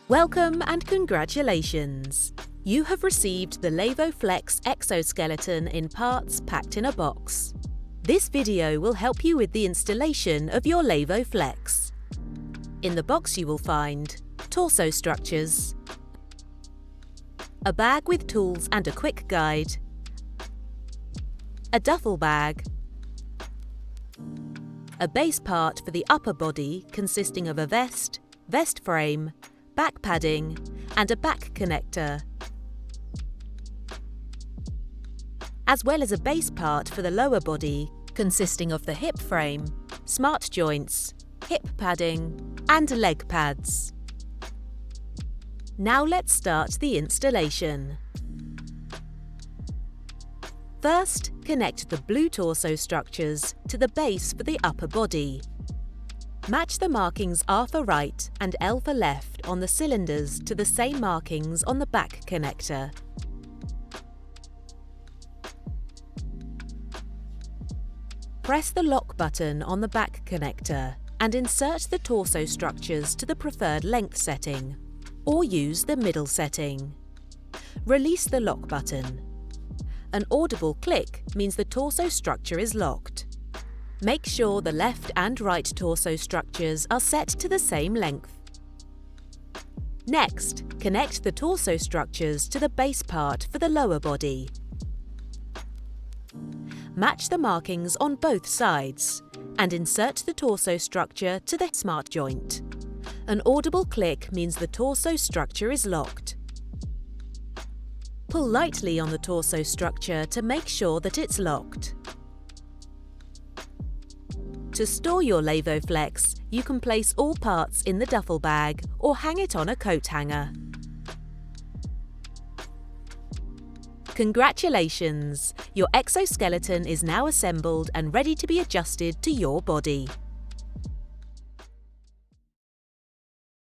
Welcome and congratulations! You have received the Laevo FLEX exoskeleton in parts packed in a box. This video will help you with the installation of your Laevo FLEX. In the box you will find torso structures, a bag with tools and a quick guide, a duffel bag, a base part for the upper body consisting of a vest, vest frame, back padding and a back connector, as well as a base part for the lower body consisting of the hip frame, smart joints, hip padding and leg pads. Now let's start the installation. First, connect the blue torso structures to the base for the upper body. Match the markings R for right and L for left on the cylinders to the same markings on the back connector. Press the lock button on the back connector and insert the torso structures to the preferred length setting, or use the middle setting. Release the lock button. An audible click means the torso structure is locked. Make sure the left and right torso structures are set to the same length. Next, connect the torso structures to the base part for the lower body. Match the markings on both sides and insert the torso structure to the smart joint. An audible click means the torso structure is locked. Pull lightly on the torso structure to make sure that it's locked. To store your Laevo FLEX, you can place all parts in the duffel bag or hang it on a coat hanger. Congratulations! Your exoskeleton is now assembled and ready to be adjusted to your body.